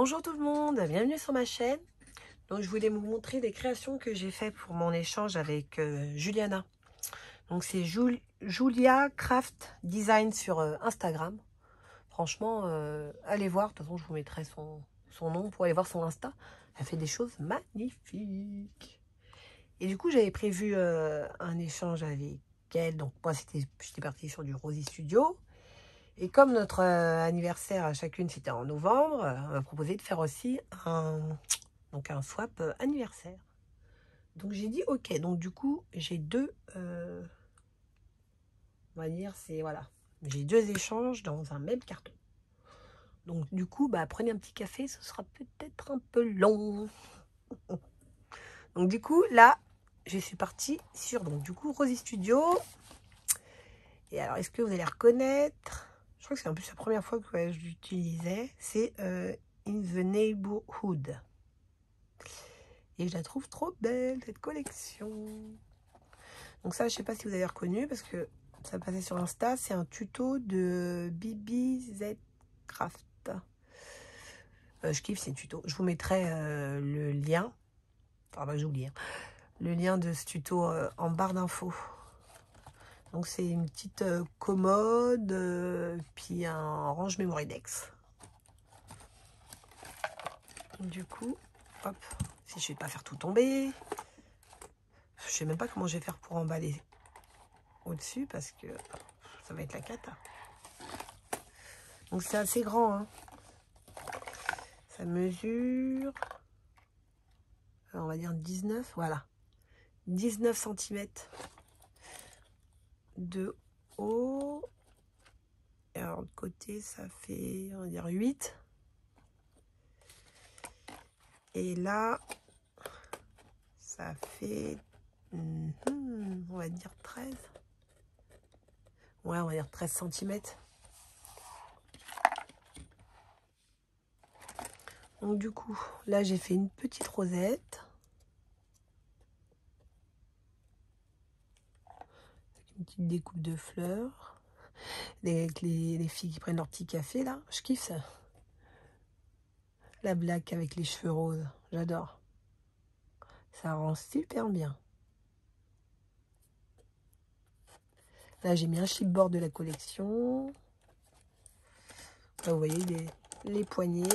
Bonjour tout le monde, bienvenue sur ma chaîne. Donc je voulais vous montrer des créations que j'ai fait pour mon échange avec Juliana. Donc c'est Julia Craft Design sur Instagram. Franchement, allez voir, de toute façon je vous mettrai son nom pour aller voir son Insta. Elle fait des choses magnifiques. Et du coup j'avais prévu un échange avec elle. Donc moi j'étais partie sur du Rosy Studio. Et comme notre anniversaire à chacune, c'était en novembre, on m'a proposé de faire aussi un swap anniversaire. Donc j'ai dit ok. Donc du coup, j'ai deux, on va dire, j'ai deux échanges dans un même carton. Donc du coup, prenez un petit café, ce sera peut-être un peu long. Donc du coup, là, je suis partie sur, Rosy Studio. Et alors, est-ce que vous allez reconnaître? Je crois que c'est en plus la première fois que je l'utilisais. C'est In the Neighborhood. Et je la trouve trop belle, cette collection. Donc ça, je sais pas si vous avez reconnu, parce que ça passait sur Insta. C'est un tuto de BBZ Craft. Je kiffe ces tutos. Je vous mettrai le lien. Enfin, j'ai oublié. Le lien de ce tuto en barre d'infos. Donc c'est une petite commode, puis un range Memorydex. Du coup, hop, si je vais pas faire tout tomber, je sais même pas comment je vais faire pour emballer au-dessus parce que ça va être la cata. Donc c'est assez grand, hein. Ça mesure, on va dire 19, voilà, 19 cm de haut. Et alors de côté, ça fait, on va dire 8. Et là, ça fait, on va dire 13. Ouais, on va dire 13 cm. Donc du coup, là j'ai fait une petite rosette. Une petite découpe de fleurs. Avec les filles qui prennent leur petit café là. Je kiffe ça. La black avec les cheveux roses. J'adore. Ça rend super bien. Là j'ai mis un chipboard de la collection. Là vous voyez les poignées.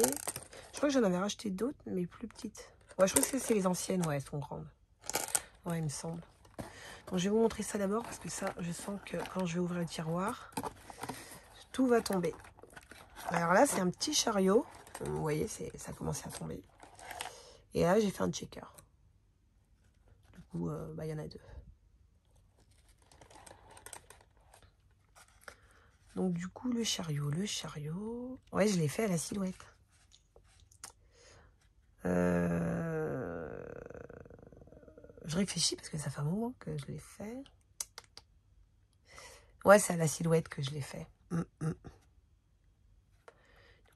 Je crois que j'en avais racheté d'autres, mais plus petites. Ouais, je crois que c'est les anciennes, ouais, elles sont grandes. Ouais, il me semble. Donc, je vais vous montrer ça d'abord, parce que ça, je sens que quand je vais ouvrir le tiroir, tout va tomber. Alors là, c'est un petit chariot. Vous voyez, ça a commencé à tomber. Et là, j'ai fait un checker. Du coup, il y en a deux. Donc, du coup, le chariot. Ouais, je l'ai fait à la silhouette. Je réfléchis parce que ça fait un moment que je l'ai fait. Ouais, c'est à la silhouette que je l'ai fait. Du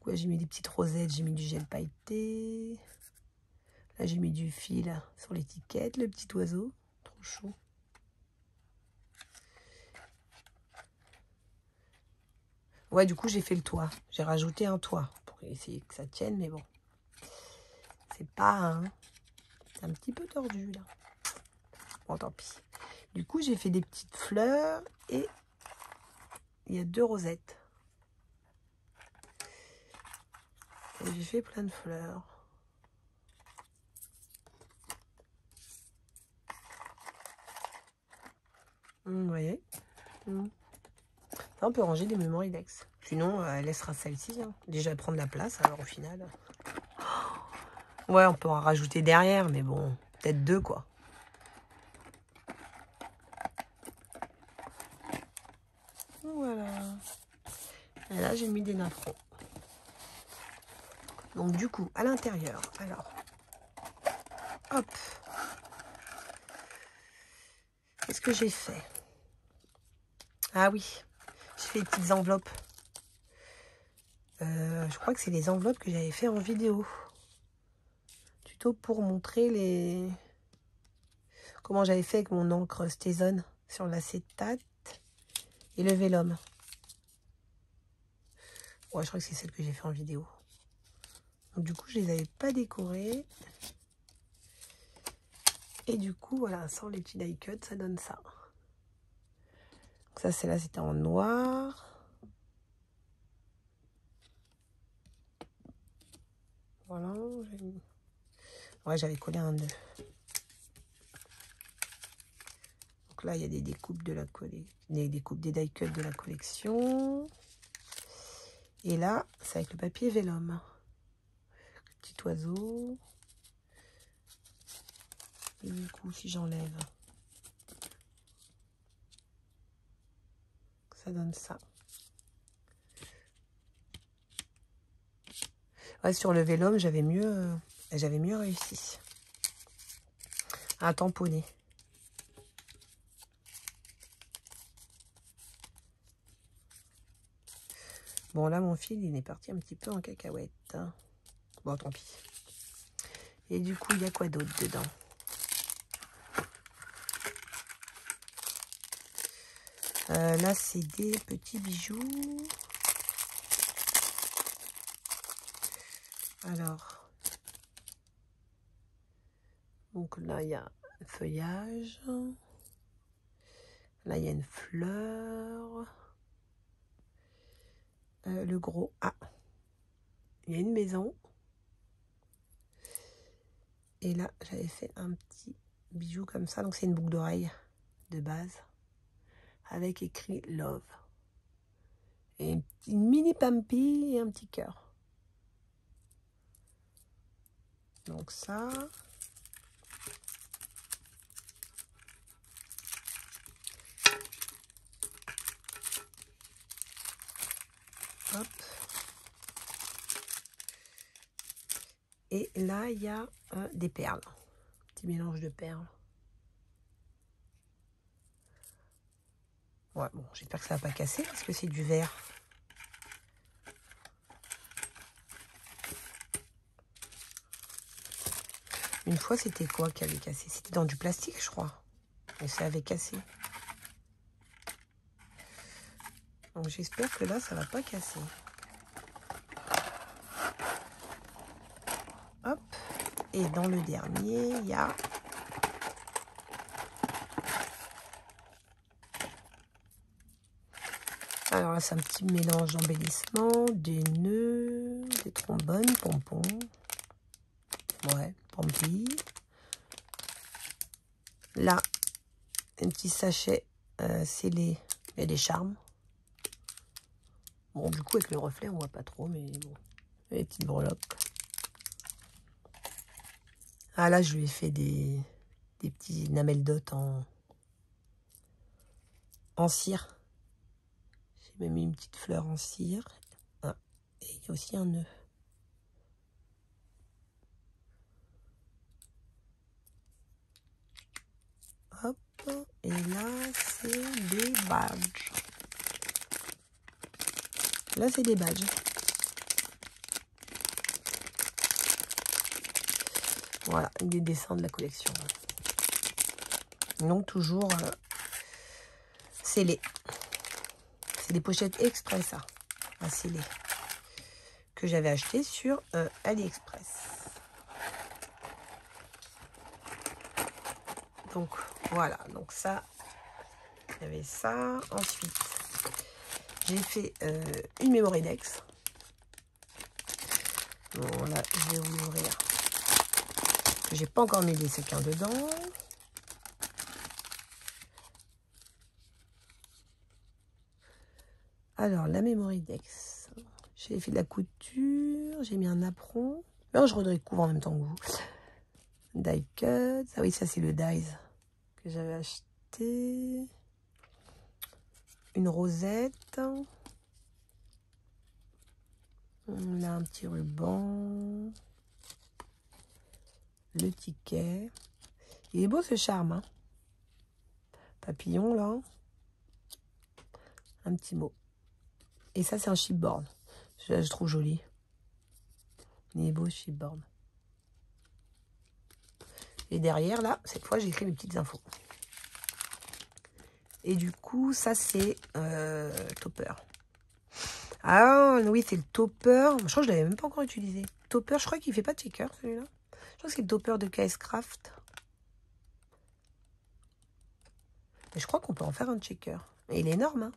coup, j'ai mis des petites rosettes, j'ai mis du gel pailleté. Là, j'ai mis du fil sur l'étiquette, le petit oiseau. Trop chou. Ouais, du coup, j'ai fait le toit. J'ai rajouté un toit pour essayer que ça tienne, mais bon. C'est pas un... C'est un petit peu tordu, là. Bon, tant pis. Du coup, j'ai fait des petites fleurs et il y a 2 rosettes. Et j'ai fait plein de fleurs. Vous voyez, on peut ranger des Memorydex. Sinon, elle laissera celle-ci. Hein. Déjà, prendre la place, alors au final... Ouais, on peut en rajouter derrière, mais bon, peut-être 2, quoi. Voilà. Et là, j'ai mis des napperons. Donc, du coup, à l'intérieur, alors, hop. Qu'est-ce que j'ai fait? Ah oui, j'ai fait des petites enveloppes. Je crois que c'est les enveloppes que j'avais fait en vidéo. Tuto pour montrer comment j'avais fait avec mon encre Stézone sur l'acétate et le vélum. Ouais, je crois que c'est celle que j'ai fait en vidéo. Donc, du coup, je les avais pas décorés. Et du coup, voilà, sans les petits die cuts, ça donne ça. Donc ça, c'est là, c'était en noir. Voilà. Ouais, j'avais collé un nœud. Donc là, il y a des découpes de la des découpes des die cuts de la collection. Et là, c'est avec le papier vélum. Petit oiseau. Et du coup, si j'enlève, ça donne ça. Ouais, sur le vélum, j'avais mieux réussi à tamponner. Bon, là, mon fil, il est parti un petit peu en cacahuète. Hein. Bon, tant pis. Et du coup, il y a quoi d'autre dedans? Là, c'est des petits bijoux. Alors, donc là, il y a un feuillage. Là, il y a une fleur. Le gros A. Il y a une maison. Et là, j'avais fait un petit bijou comme ça. Donc, c'est une boucle d'oreille de base. Avec écrit Love. Et une mini pampi et un petit cœur. Donc ça. Hop. Et là, il y a des perles. Petit mélange de perles. Ouais, bon, j'espère que ça va pas casser parce que c'est du verre. Une fois, c'était quoi qui avait cassé? C'était dans du plastique, je crois. Et ça avait cassé. Donc, j'espère que là, ça va pas casser. Hop. Et dans le dernier, il y a... Alors là, c'est un petit mélange d'embellissement, des nœuds, des trombones, pompons. Ouais, pompi. Là, un petit sachet scellé. Il y a des charmes. Bon, du coup, avec le reflet, on voit pas trop, mais bon. Les petites breloques. Ah là, je lui ai fait des petits lamelles dot en cire. J'ai même mis une petite fleur en cire. Ah, et il y a aussi un nœud. Hop, et là, c'est des badges. Là, c'est des badges. Voilà, des dessins de la collection. Donc, toujours scellés. C'est des pochettes express, ça, à sceller, que j'avais acheté sur AliExpress. Donc, voilà. Donc, ça, il y avait ça. Ensuite, j'ai fait une Mémoridex. Bon, là, je vais vous l'ouvrir. J'ai pas encore mis des séquins dedans. Alors, la Mémoridex. J'ai fait de la couture. J'ai mis un apron. Non, je redécouvre en même temps que vous. Die cut. Ah oui, ça, c'est le dies que j'avais acheté. Une rosette. Là, un petit ruban. Le ticket. Il est beau ce charme. Hein. Papillon, là. Un petit mot. Et ça, c'est un chipboard. Je trouve joli. Il est beau, chipboard. Et derrière, là, cette fois, j'ai écrit mes petites infos. Et du coup, ça, c'est topper. Ah oui, c'est le topper. Je crois que je ne l'avais même pas encore utilisé. topper. Je crois qu'il fait pas de checker celui-là. Je crois que c'est le topper de KS Craft. Et je crois qu'on peut en faire un checker. Et il est énorme. Hein.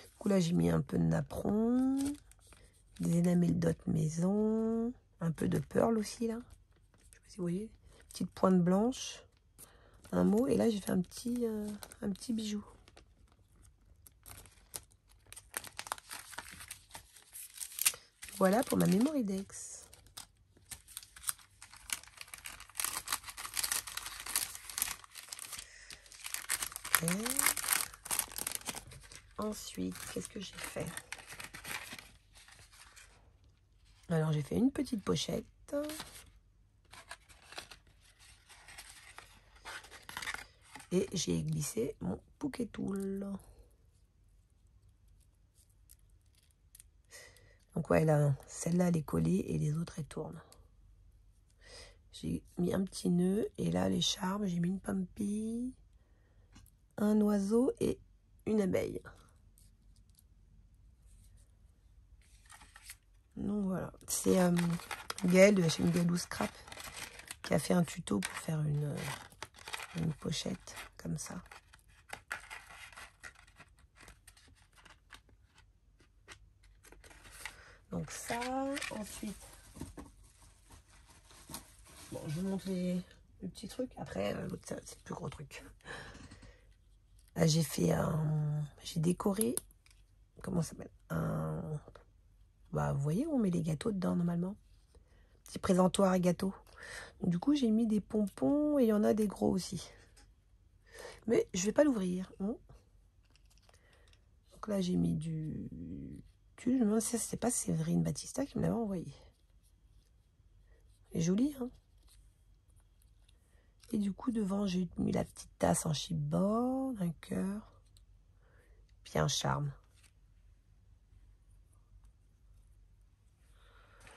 Du coup là j'ai mis un peu de napperon. Des enamel dot maison. Un peu de pearl aussi là. Je sais pas si vous voyez. Petite pointe blanche. Un mot. Et là j'ai fait un petit bijou. Voilà pour ma Memory Dex. Okay. Ensuite, qu'est-ce que j'ai fait? Alors, j'ai fait une petite pochette. Et j'ai glissé mon Pokétool. Donc ouais, là, celle-là, elle est collée et les autres, elles tournent. J'ai mis un petit nœud et là, les charmes, j'ai mis une pampille, un oiseau et une abeille. Donc voilà, c'est Gaëlle de la chaîne Galou Scrap qui a fait un tuto pour faire une pochette comme ça. Donc ça, ensuite, bon, je vous montre les petits trucs. Après, l'autre, c'est le plus gros truc. Là, j'ai fait j'ai décoré, comment ça s'appelle? Bah, vous voyez, on met les gâteaux dedans, normalement. Petit présentoir à gâteaux. Donc, du coup, j'ai mis des pompons et il y en a des gros aussi. Mais je vais pas l'ouvrir. Hein. Donc là, j'ai mis du... Je me demande si c'est pas Séverine Battista qui me l'avait envoyé. Elle est jolie, hein. Et du coup, devant, j'ai mis la petite tasse en chipboard, un cœur, puis un charme.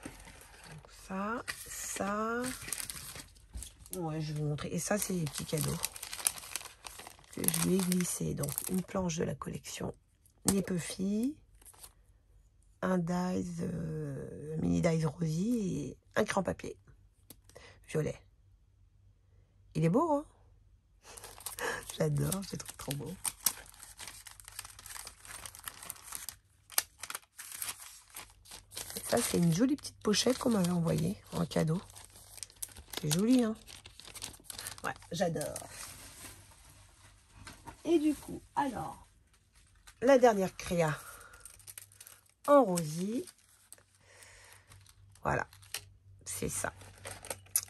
Donc ça... Ouais, je vais vous montrer. Et ça, c'est les petits cadeaux que je lui ai glissé. Donc, une planche de la collection Nepefi, un dies, mini dies rosy et un crayon papier violet. Il est beau, hein? J'adore, je le trouve trop beau. Et ça, c'est une jolie petite pochette qu'on m'avait envoyée en cadeau. C'est joli, hein? Ouais, j'adore. Et du coup, alors, la dernière créa en rosy. Voilà, c'est ça.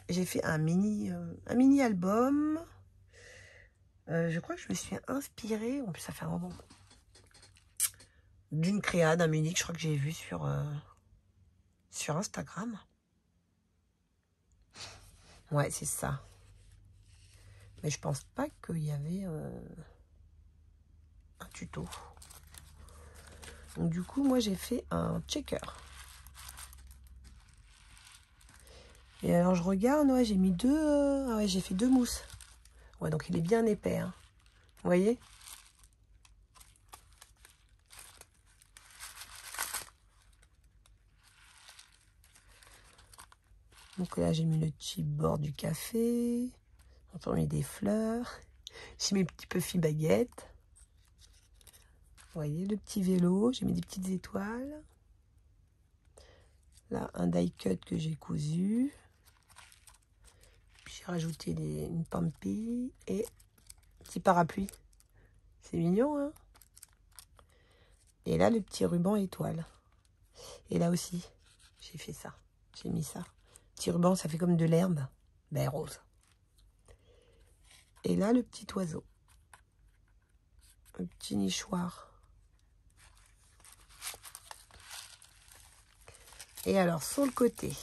J'ai fait un mini album. Je crois que je me suis inspirée, en plus ça fait un moment, d'une créa d'un mini que je crois que j'ai vu sur Instagram. Ouais, c'est ça. Mais je pense pas qu'il y avait un tuto. Donc du coup, moi j'ai fait un checker. Et alors je regarde, ouais, j'ai mis deux... ouais, j'ai fait 2 mousses. Ouais, donc il est bien épais. Hein. Vous voyez? Donc là, j'ai mis le chipboard du café. On a mis des fleurs. J'ai mis mes petits puffy baguettes. Vous voyez, le petit vélo. J'ai mis des petites étoiles. Là, un die cut que j'ai cousu. Puis j'ai rajouté une pampille et un petit parapluie. C'est mignon, hein? Et là, le petit ruban étoile. Et là aussi, j'ai fait ça. J'ai mis ça. Petit ruban, ça fait comme de l'herbe. Ben, rose. Et là, le petit oiseau. Un petit nichoir. Et alors, sur le côté,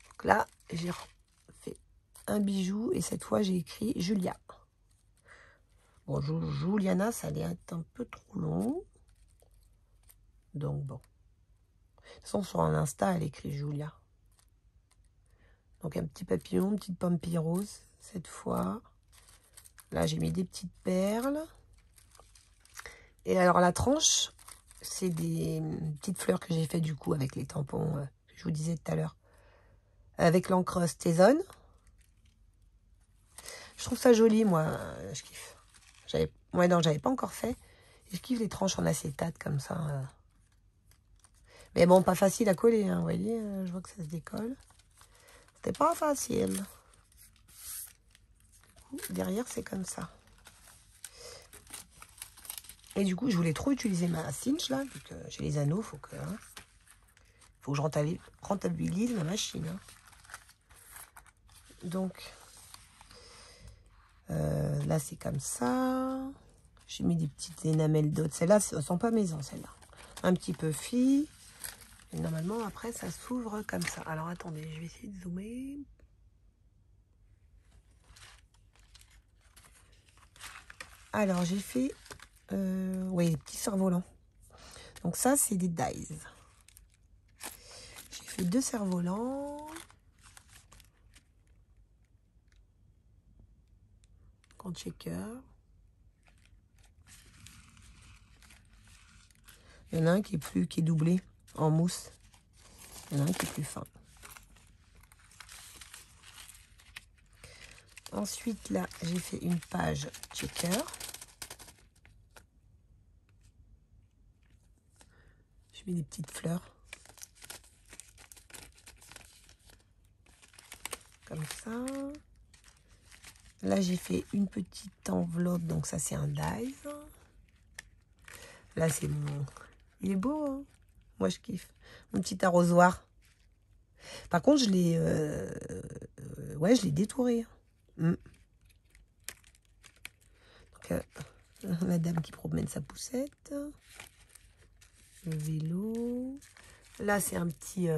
donc là, j'ai fait un bijou et cette fois, j'ai écrit Julia. Bon, Juliana, ça allait être un peu trop long. Donc, bon. De toute façon, sur un Insta, elle écrit Julia. Donc, un petit papillon, une petite pampille rose, cette fois. Là, j'ai mis des petites perles. Et alors, la tranche, c'est des petites fleurs que j'ai fait du coup avec les tampons que je vous disais tout à l'heure. Avec l'encre Stézone. Je trouve ça joli, moi. Je kiffe. Ouais, non, j'avais pas encore fait. Et je kiffe les tranches en acétate comme ça. Mais bon, pas facile à coller, hein, vous voyez. Je vois que ça se décolle. C'était pas facile. Du coup, derrière, c'est comme ça. Et du coup, je voulais trop utiliser ma cinch, là. Vu que j'ai les anneaux, faut que je rentabilise ma machine. Hein. Donc, là, c'est comme ça. J'ai mis des petites énamelles d'autres. Celles-là, ce ne sont pas maison, celles-là. Un petit peu fille. Et normalement, après, ça s'ouvre comme ça. Alors, attendez, je vais essayer de zoomer. Alors, j'ai fait... oui, des petits cerfs-volants. Donc, ça, c'est des dies. J'ai fait 2 cerfs-volants. En checker. Il y en a un qui est doublé en mousse. Il y en a un qui est plus fin. Ensuite, là, j'ai fait une page checker. Je mets des petites fleurs. Comme ça. Là, j'ai fait une petite enveloppe. Donc, ça, c'est un dies. Là, c'est mon... Il est beau, hein. Moi, je kiffe. Mon petit arrosoir. Par contre, je l'ai... ouais, je l'ai détouré. Donc, la dame qui promène sa poussette. Le vélo. Là, c'est un petit...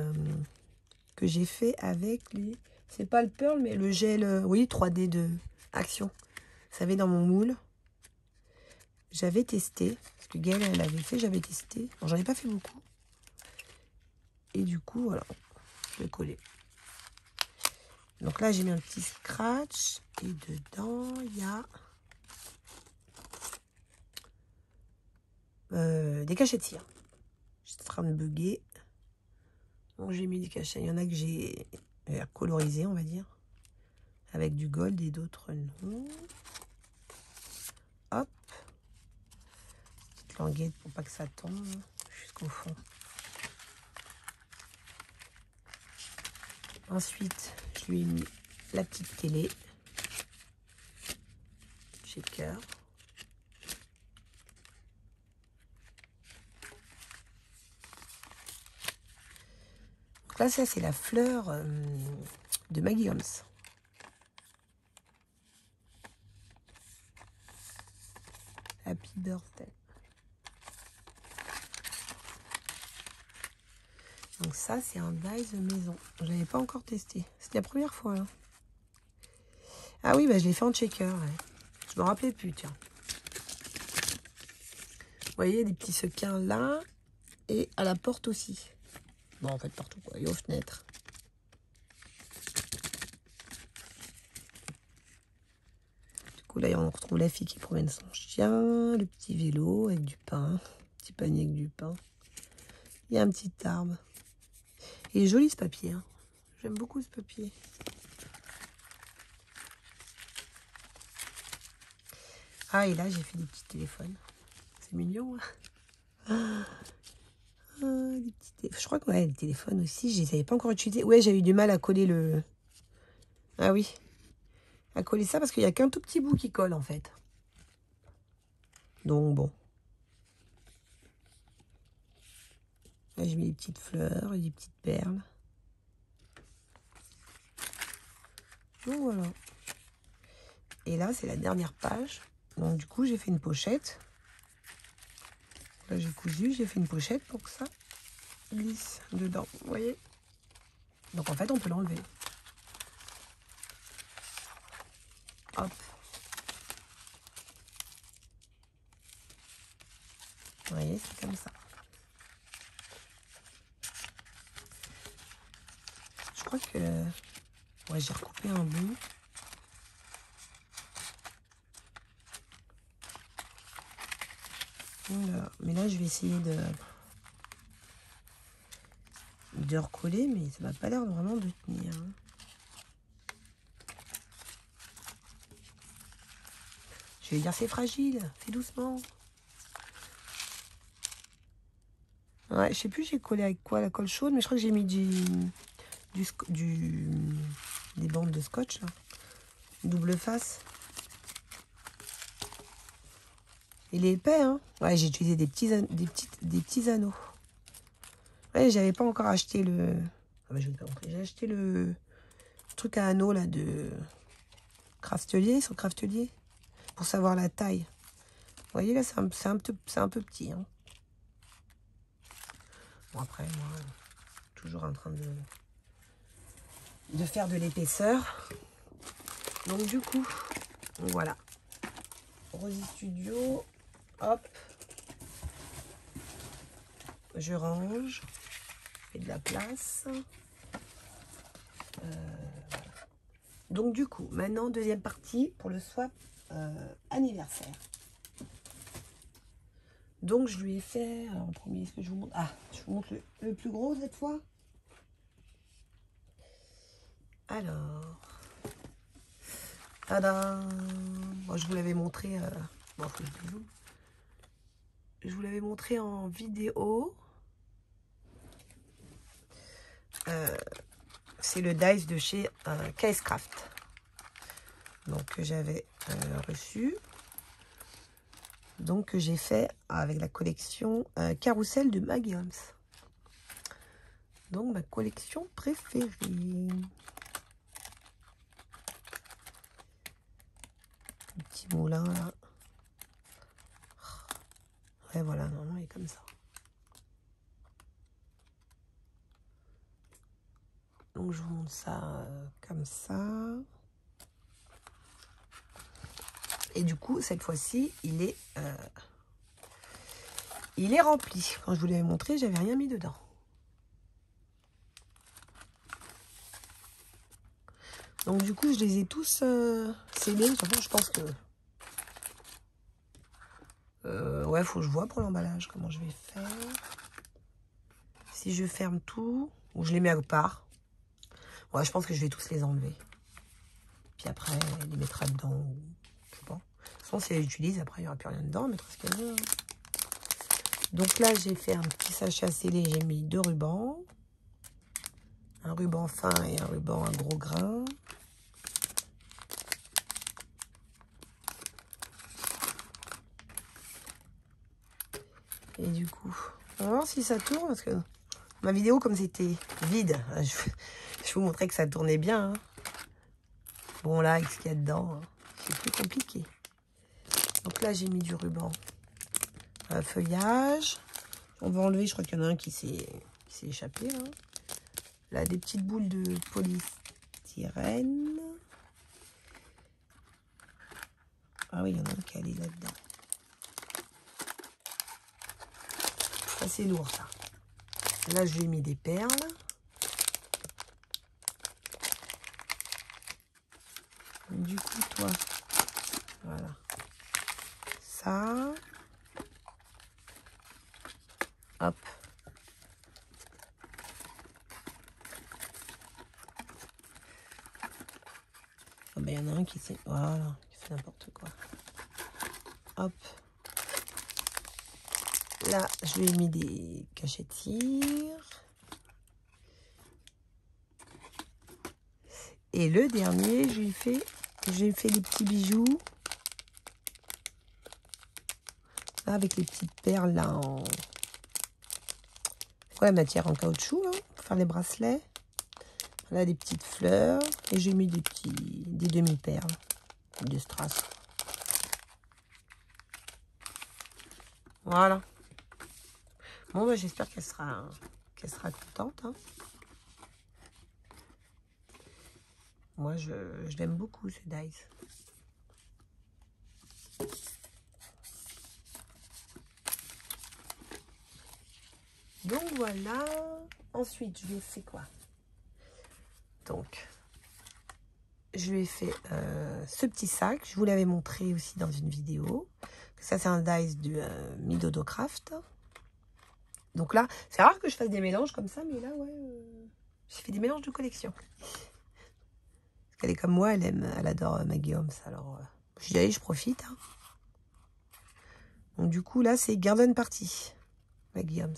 que j'ai fait avec les... C'est pas le pearl, mais le gel... oui, 3D de Action. Vous savez, dans mon moule. J'avais testé. Parce que Gaëlle, elle avait fait, j'avais testé. Bon, j'en ai pas fait beaucoup. Et du coup, voilà. Je vais coller. Donc là, j'ai mis un petit scratch. Et dedans, il y a... des cachets de cire. Je suis en train de bugger. Donc j'ai mis des cachets. Il y en a que j'ai colorisé, on va dire. Avec du gold et d'autres non. Hop. Petite languette pour pas que ça tombe jusqu'au fond. Ensuite, je lui ai mis la petite télé. Shaker. Donc là, ça, c'est la fleur de Maggie Holmes. Happy birthday. Donc ça, c'est un dies maison. Je l'avais pas encore testé. C'est la première fois. Là. Ah oui, bah, je l'ai fait en checker. Ouais. Je me rappelais plus, tiens. Vous voyez, des petits sequins là. Et à la porte aussi. Bon, en fait, partout, quoi. Et aux fenêtres. Du coup, là, on retrouve la fille qui promène son chien. Le petit vélo avec du pain. Petit panier avec du pain. Il y a un petit arbre. Il est joli, ce papier. Hein. J'aime beaucoup ce papier. Ah, et là, j'ai fait des petits téléphones. C'est mignon. Hein. Des petits je crois que ouais, les téléphones aussi, je les avais pas encore utilisés. Ouais, j'ai eu du mal à coller le... Ah oui. À coller ça parce qu'il n'y a qu'un tout petit bout qui colle, en fait. Donc, bon. Là, j'ai mis des petites fleurs et des petites perles. Donc, voilà. Et là, c'est la dernière page. Donc, du coup, j'ai fait une pochette. Là, j'ai cousu, j'ai fait une pochette pour que ça glisse dedans. Vous voyez? Donc, en fait, on peut l'enlever. Hop. Vous voyez, c'est comme ça. Je crois que... Ouais, j'ai recoupé un bout. Voilà. Mais là, je vais essayer de recoller, mais ça m'a pas l'air vraiment de tenir. Hein. Je vais dire c'est fragile, fais doucement. Ouais, je sais plus j'ai collé avec quoi la colle chaude, mais je crois que j'ai mis des bandes de scotch là. Double face. Il est épais, hein. Ouais, j'ai utilisé des petits anneaux. Ouais, j'avais pas encore acheté le. Ah bah, je vais pas montrer. J'ai acheté le truc à anneaux là de Craftelier, sur Craftelier, pour savoir la taille. Vous voyez là, c'est un peu petit. Hein. Bon après, moi, toujours en train de faire de l'épaisseur. Donc du coup, voilà. Rosy Studio, hop. Je range, je fais de la place. Voilà. Donc du coup, maintenant, deuxième partie pour le swap anniversaire. Donc je lui ai fait, alors, en premier, est-ce que je vous montre? Ah, je vous montre le plus gros cette fois. Alors, tadam! Moi, je vous l'avais montré, bon, faut que je dézoome. Je vous l'avais montré en vidéo. C'est le dice de chez Case-Craft. Donc que j'avais reçu. Donc que j'ai fait avec la collection Carousel de Maggie Holmes. Donc ma collection préférée. Le petit moulin là. Ouais voilà, non, il est comme ça. Donc je vous montre ça comme ça. Et du coup, cette fois-ci, il est rempli. Quand je vous l'avais montré, j'avais rien mis dedans. Donc du coup, je les ai tous scellés. De toute façon, je pense que... ouais, faut que je vois pour l'emballage comment je vais faire. Si je ferme tout, ou je les mets à part. Ouais, je pense que je vais tous les enlever. Puis après, elle les mettra dedans. Je sais pas. De toute façon, si elle utilise, après, il n'y aura plus rien dedans. Elle mettra ce qu'elle veut. Donc là, j'ai fait un petit sachet à sceller. J'ai mis 2 rubans. Un ruban fin et un ruban à gros grain. Et du coup, on va voir si ça tourne. Parce que ma vidéo, comme c'était vide, je vous montrais que ça tournait bien. Hein. Bon, là, avec ce qu'il y a dedans, c'est plus compliqué. Donc là, j'ai mis du ruban à feuillage. On va enlever, je crois qu'il y en a un qui s'est échappé. Hein. Là, des petites boules de polystyrène. Ah oui, il y en a un qui est allé là-dedans. Ça, c'est lourd, ça. Là, je lui ai mis des perles. Du coup, toi, voilà. Ça. Hop. Ah ben, il y en a un qui s'est... Voilà, qui fait n'importe quoi. Hop. Là, je lui ai mis des cachetires. Et le dernier, j'ai fait des petits bijoux. Là, avec les petites perles là en... Ouais, la matière en caoutchouc, hein, pour faire les bracelets. Là, des petites fleurs. Et j'ai mis des demi-perles de strass. Voilà. Bon, bah, j'espère qu'elle sera contente. Hein. Moi, je l'aime beaucoup, ce dice. Donc, voilà. Ensuite, je vais faire quoi? Donc, je lui ai fait ce petit sac. Je vous l'avais montré aussi dans une vidéo. Ça, c'est un dice du Midodo Craft. Donc là, c'est rare que je fasse des mélanges comme ça, mais là, ouais, j'ai fait des mélanges de collection. Parce qu'elle est comme moi, elle adore Maggie Holmes. Alors, je dis, allez, je profite. Hein. Donc du coup, là, c'est Garden Party, Maggie Holmes.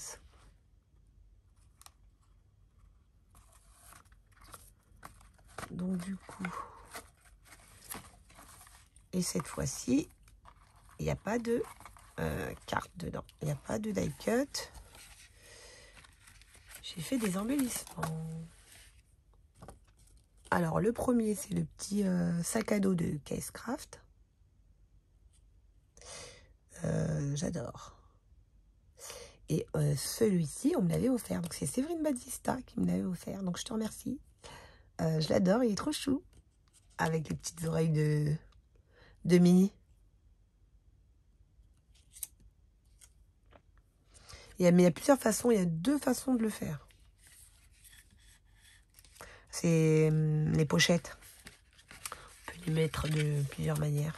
Donc du coup, et cette fois-ci, il n'y a pas de carte dedans. Il n'y a pas de die cut. J'ai fait des embellissements. Alors, le premier, c'est le petit sac à dos de Case Craft. J'adore. Et celui-ci, on me l'avait offert. Donc, c'est Séverine Batista qui me l'avait offert. Donc, je te remercie. Je l'adore. Il est trop chou. Avec les petites oreilles de Minnie. Mais il y a plusieurs façons. Il y a 2 façons de le faire. C'est les pochettes. On peut les mettre de plusieurs manières.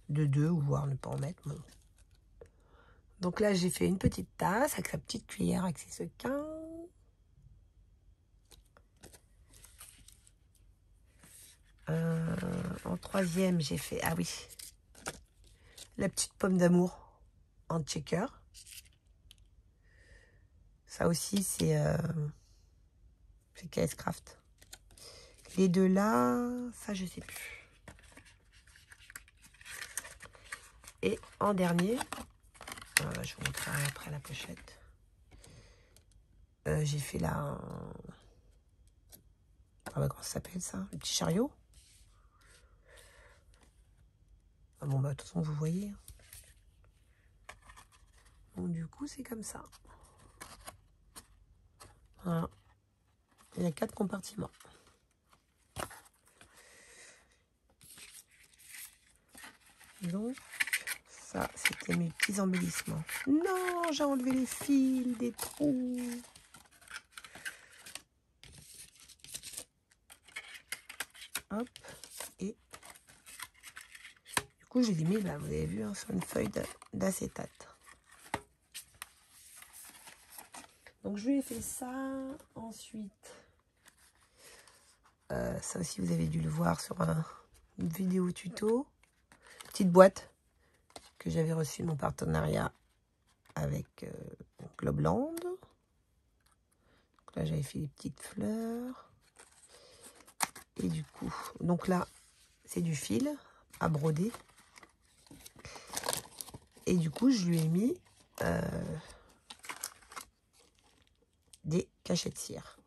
De 2, ou voire ne pas en mettre. Bon. Donc là, j'ai fait une petite tasse avec sa petite cuillère avec ses sequins. En troisième, j'ai fait, ah oui, la petite pomme d'amour en checker. Ça aussi, c'est KS Craft. Les 2 là, ça, je sais plus. Et en dernier, je vous montrerai après la pochette. J'ai fait la... comment ça s'appelle ça? Le petit chariot. Ah bon, bah, de toute façon, vous voyez. Donc, du coup, c'est comme ça. Voilà. Il y a 4 compartiments. Donc, ça, c'était mes petits embellissements. Non, j'ai enlevé les fils des trous. Hop. Et du coup, je les ai mis, bah, vous avez vu, hein, sur une feuille d'acétate. Donc, je lui ai fait ça. Ensuite, ça aussi, vous avez dû le voir sur une vidéo tuto. Petite boîte que j'avais reçue de mon partenariat avec Globland. Donc là, j'avais fait des petites fleurs. Et du coup, donc là, c'est du fil à broder. Et du coup, je lui ai mis des cachets de cire.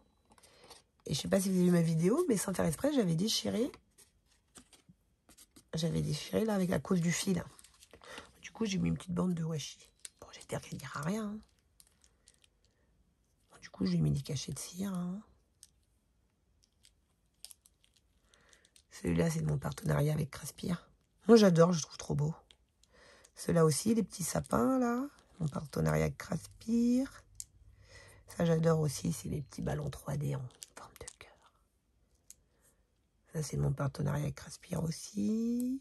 Et je sais pas si vous avez vu ma vidéo, mais sans faire exprès, j'avais déchiré. J'avais déchiré là avec la cause du fil. Du coup, j'ai mis une petite bande de washi. Bon, j'espère qu'elle ne dira rien. Hein. Bon, du coup, je lui ai mis des cachets de cire. Hein. Celui-là, c'est de mon partenariat avec Craspire. Moi, j'adore, je trouve trop beau. Ceux-là aussi, les petits sapins, là. Mon partenariat avec Craspire. Ça, j'adore aussi. C'est les petits ballons 3D en forme de cœur. Ça, c'est mon partenariat avec Craspire aussi.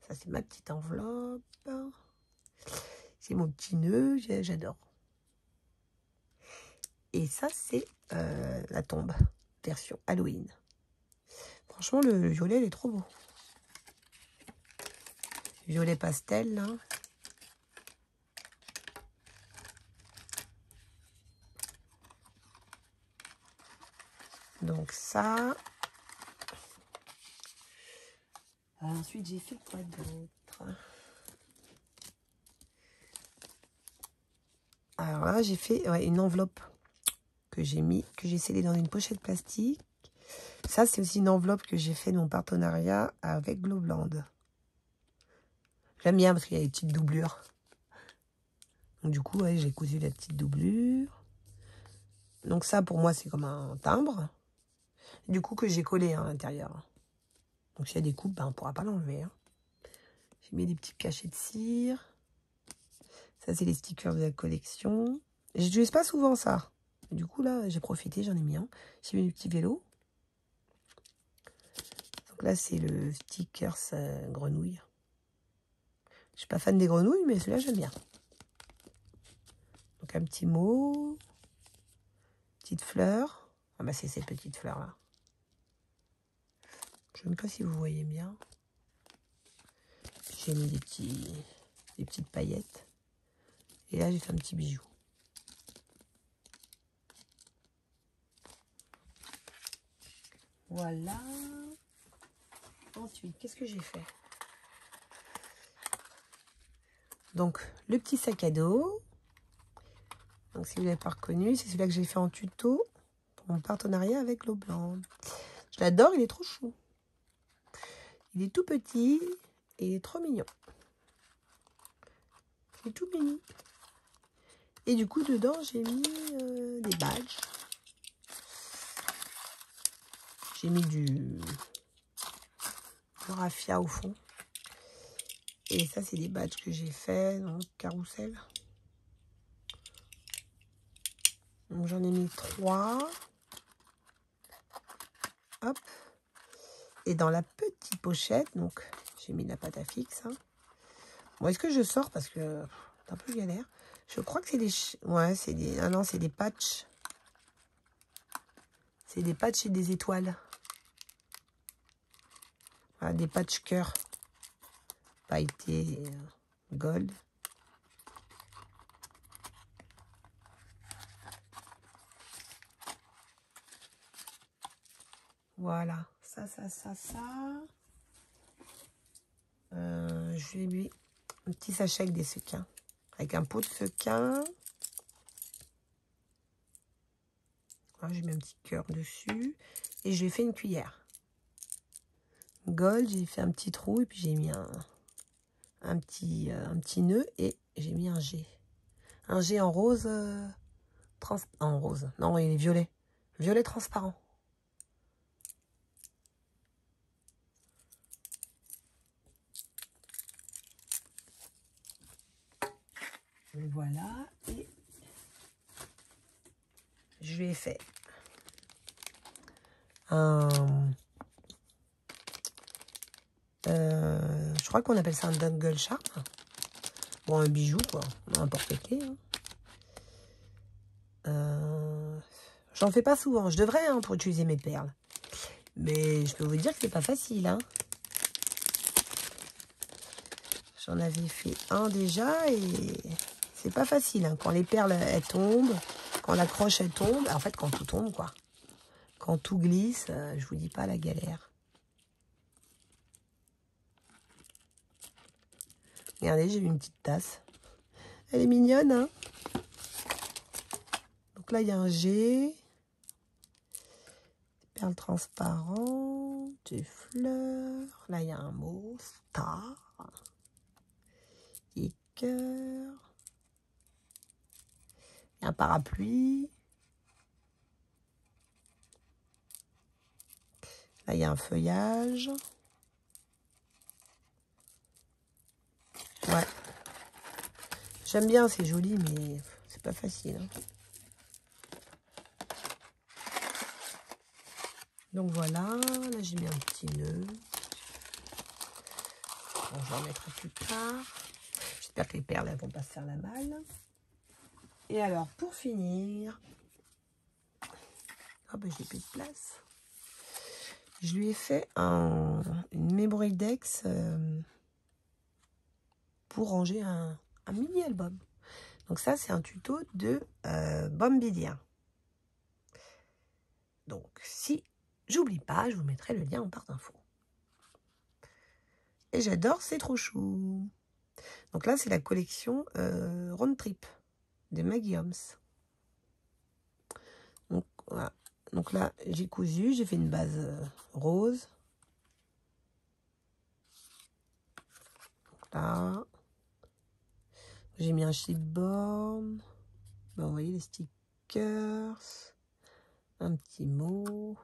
Ça, c'est ma petite enveloppe. C'est mon petit nœud. J'adore. Et ça, c'est la tombe. Version Halloween. Franchement, le violet, il est trop beau. Violet pastel, là. Donc ça. Ensuite, j'ai fait quoi d'autre? Alors là, j'ai fait une enveloppe que j'ai scellée dans une pochette plastique. Ça, c'est aussi une enveloppe que j'ai fait de mon partenariat avec Globland. J'aime bien parce qu'il y a des petites doublures. Donc du coup, ouais, j'ai cousu la petite doublure. Donc ça, pour moi, c'est comme un timbre. Du coup, que j'ai collé à l'intérieur. Donc s'il y a des coupes, ben, on ne pourra pas l'enlever. Hein. J'ai mis des petits cachets de cire. Ça, c'est les stickers de la collection. Je n'utilise pas souvent ça. Du coup, là, j'ai profité, j'en ai mis un. J'ai mis des petits vélos. là, c'est le stickers grenouille. Je suis pas fan des grenouilles, mais celui-là, j'aime bien. Donc, un petit mot. Petite fleur. Ah bah, c'est ces petites fleurs-là. Je ne sais pas si vous voyez bien. J'ai mis des petites paillettes. Et là, j'ai fait un petit bijou. Voilà. Ensuite, qu'est-ce que j'ai fait? Donc, le petit sac à dos. Donc, si vous n'avez pas reconnu, c'est celui-là que j'ai fait en tuto pour mon partenariat avec l'eau blanche. Je l'adore, il est trop chou. Il est tout petit et il est trop mignon. Il est tout mini. Et du coup, dedans, j'ai mis des badges. J'ai mis du raffia au fond. Et ça, c'est des badges que j'ai fait, donc carrousel. Donc j'en ai mis 3. Hop. Et dans la petite pochette, donc j'ai mis de la pâte à fixe. Hein. Bon, est-ce que je sors parce que c'est un peu galère. Je crois que c'est des... Ouais, c'est des... Ah non, c'est des patchs. C'est des patchs et des étoiles. Voilà, des patchs cœur. Pailleté gold. Voilà, ça. Je lui ai mis un petit sachet avec des sequins. Avec un pot de sequins. Voilà, j'ai mis un petit cœur dessus. Et je lui ai fait une cuillère. Gold, j'ai fait un petit trou et puis j'ai mis un petit nœud et j'ai mis un G. Un G en rose. En rose. Non, il est violet. Violet transparent. Voilà. Et je lui ai fait je crois qu'on appelle ça un dangle charm. Bon, un bijou, quoi. Un porte-clés. Hein. J'en fais pas souvent. Je devrais, hein, pour utiliser mes perles. Mais je peux vous dire que c'est pas facile. Hein. J'en avais fait un déjà et c'est pas facile. Hein. Quand les perles, elles tombent, quand la croche, elle tombe. En fait, quand tout tombe, quoi. Quand tout glisse, je vous dis pas la galère. Regardez, j'ai eu une petite tasse. Elle est mignonne, hein. Donc là, il y a un G. Perles transparentes, des fleurs. Là, il y a un mot, star. Des cœurs. Il y a un parapluie. Là, il y a un feuillage. Ouais. J'aime bien, c'est joli, mais c'est pas facile. Hein. Donc voilà, là j'ai mis un petit nœud. Bon, je remettrai plus tard. J'espère que les perles ne vont pas se faire la malle. Et alors, pour finir, oh ben, j'ai plus de place. Je lui ai fait une memory dex pour ranger un mini-album. Donc ça, c'est un tuto de Bombidien. Donc, si j'oublie pas, je vous mettrai le lien en barre d'infos. Et j'adore, c'est trop chou. Donc là, c'est la collection Round Trip de Maggie Holmes. Donc, voilà. Donc là, j'ai cousu, j'ai fait une base rose. Donc là, j'ai mis un chipboard. Bon, vous voyez les stickers. Un petit mot.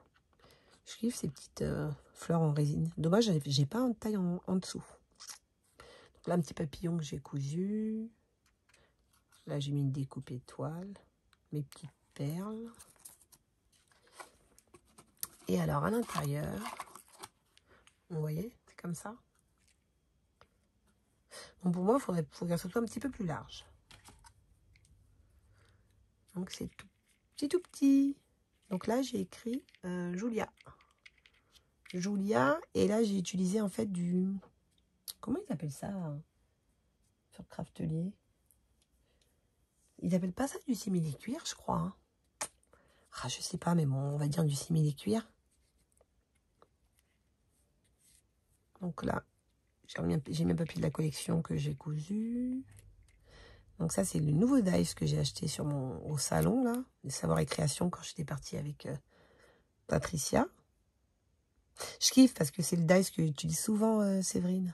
Je kiffe ces petites fleurs en résine. Dommage, j'ai pas un taille en dessous. Donc là, un petit papillon que j'ai cousu. Là, j'ai mis une découpe étoile. Mes petites perles. Et alors, à l'intérieur, Vous voyez, c'est comme ça. Donc pour moi, il faudrait que ce soit un petit peu plus large. Donc c'est tout petit. Donc là, j'ai écrit Julia. Julia. Et là, j'ai utilisé en fait du... Comment ils appellent ça sur Craftelier? Ils appellent pas ça du simili-cuir, je crois. Hein. Ah, je sais pas, mais bon, on va dire du simili-cuir. Donc là, j'ai mis un papier de la collection que j'ai cousu. Donc ça, c'est le nouveau dies que j'ai acheté au salon, là. Les Savoir et Création, quand j'étais partie avec Patricia. Je kiffe parce que c'est le dies que j'utilise souvent, Séverine.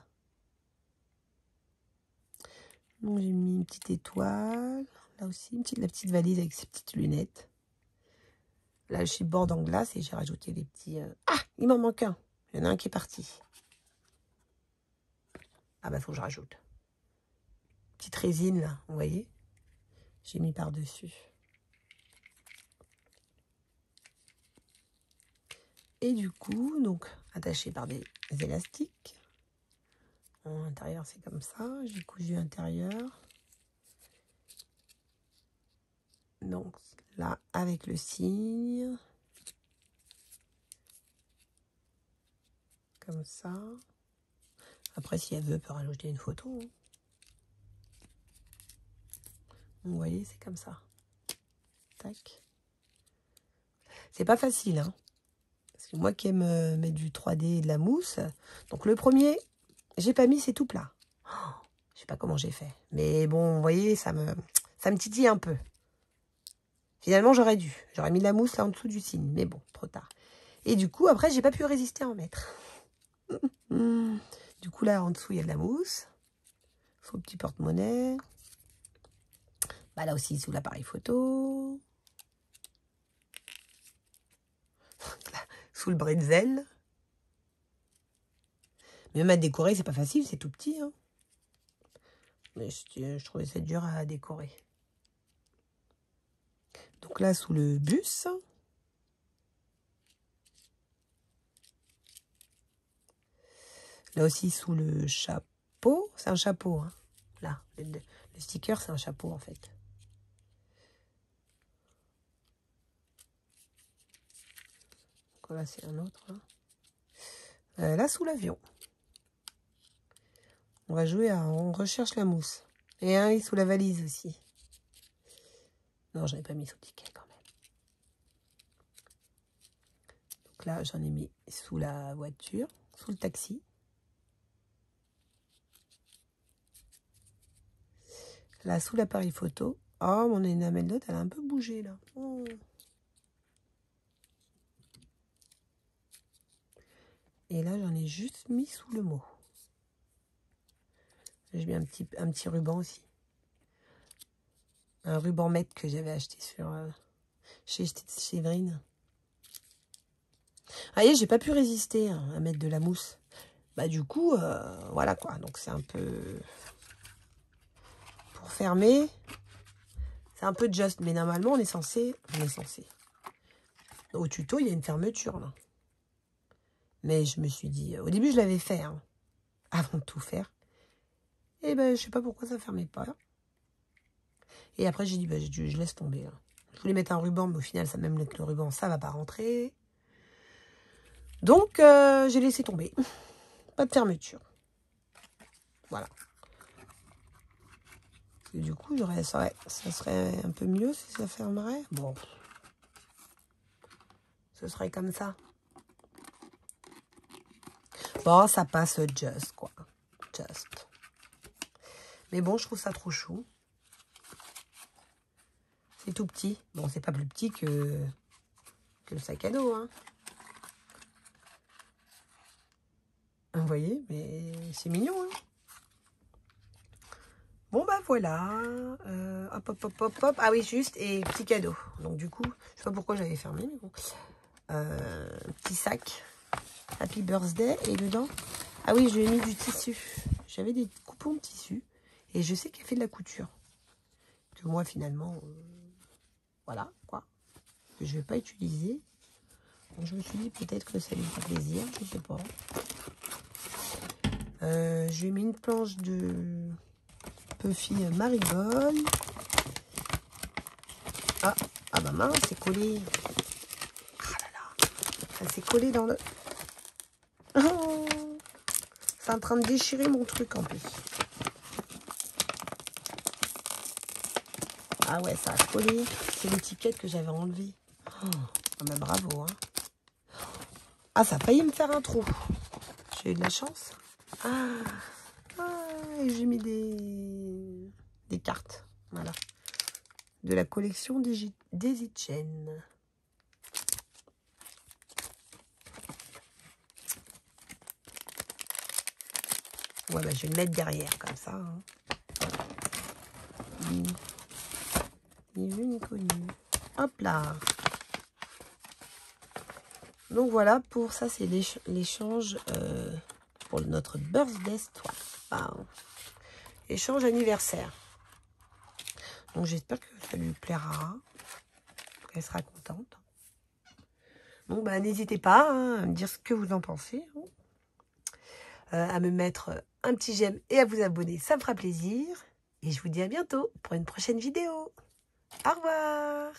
Donc j'ai mis une petite étoile. Là aussi, la petite valise avec ses petites lunettes. Là, je suis bord en glace et j'ai rajouté les petits... Ah, il m'en manque un. Il y en a un qui est parti. Ah bah, faut que je rajoute. Petite résine, là, vous voyez? J'ai mis par-dessus. Et du coup, donc, attaché par des élastiques. À l'intérieur, c'est comme ça. J'ai cousu l'intérieur. Donc, là, avec le signe. Comme ça. Après, si elle veut, elle peut rajouter une photo. Hein. Vous voyez, c'est comme ça. Tac. C'est pas facile, hein. Parce que moi qui aime mettre du 3D et de la mousse. Donc, le premier, j'ai pas mis, c'est tout plat. Oh, je sais pas comment j'ai fait. Mais bon, vous voyez, ça me titille un peu. Finalement, j'aurais dû. J'aurais mis de la mousse là en dessous du signe. Mais bon, trop tard. Et du coup, après, j'ai pas pu résister à en mettre. Du coup, là, en dessous, il y a de la mousse. Faux petit porte-monnaie. Bah, là aussi, sous l'appareil photo. Sous le bretzel. Mais même à décorer, c'est pas facile, c'est tout petit. Hein. Mais je trouvais ça dur à décorer. Donc là, sous le bus. Là aussi, sous le chapeau. C'est un chapeau. Hein. Là, le sticker, c'est un chapeau, en fait. Donc là, c'est un autre. Hein. Là, sous l'avion. On va jouer on recherche la mousse. Et un est sous la valise aussi. Non, j'avais pas mis sous le ticket quand même. Donc là, j'en ai mis sous la voiture, sous le taxi. Là, sous l'appareil photo. Oh, mon énamel note, elle a un peu bougé là. Oh. Et là, j'en ai juste mis sous le mot. J'ai mis un petit ruban aussi. Un ruban mètre que j'avais acheté chez Séverine. Ah, voyez, j'ai pas pu résister hein, à mettre de la mousse. Bah du coup, voilà quoi. Donc c'est un peu... Pour fermer, c'est un peu just. Mais normalement, on est censé... Au tuto, il y a une fermeture là. Mais je me suis dit... Au début, je l'avais fait, hein, avant de tout faire. Et ben, je sais pas pourquoi ça fermait pas. Et après, j'ai dit, bah, je laisse tomber. Là. Je voulais mettre un ruban, mais au final, ça même avec le ruban, ça va pas rentrer. Donc, j'ai laissé tomber. Pas de fermeture. Voilà. Et du coup, ça serait un peu mieux si ça fermerait. Bon. Ce serait comme ça. Bon, ça passe just, quoi. Just. Mais bon, je trouve ça trop chou. C'est tout petit. Bon, c'est pas plus petit que le sac à dos, hein. Vous voyez, mais c'est mignon, hein. Bon, bah voilà. Hop, hop, hop, hop, hop. Ah oui, juste, et petit cadeau. Donc, du coup, je sais pas pourquoi j'avais fermé, mais bon. Petit sac. Happy birthday. Et dedans, ah oui, je lui ai mis du tissu. J'avais des coupons de tissu. Et je sais qu'elle fait de la couture. Que moi, finalement, voilà, quoi. Que je vais pas utiliser. Donc, je me suis dit peut-être que ça lui fait plaisir. Je sais pas. J'ai mis une planche de Puffy Marigold. Ah bah mince, c'est collé. Ah là là, ça s'est collé dans le... Oh, c'est en train de déchirer mon truc en plus. Ah ouais, ça a collé. C'est l'étiquette que j'avais enlevée. Oh, ah bah bravo, hein. Ah, ça a failli me faire un trou. J'ai eu de la chance. Et j'ai mis des cartes. Voilà. De la collection Daisy Chain. Ouais, bah, je vais le mettre derrière, comme ça. Hein. Ni vu ni connu. Hop là. Donc voilà, pour ça, c'est l'échange pour notre birthday story. Enfin, échange anniversaire. Donc j'espère que ça lui plaira. Elle sera contente. Donc bah, n'hésitez pas hein, à me dire ce que vous en pensez. À me mettre un petit j'aime et à vous abonner, ça me fera plaisir. Et je vous dis à bientôt pour une prochaine vidéo. Au revoir.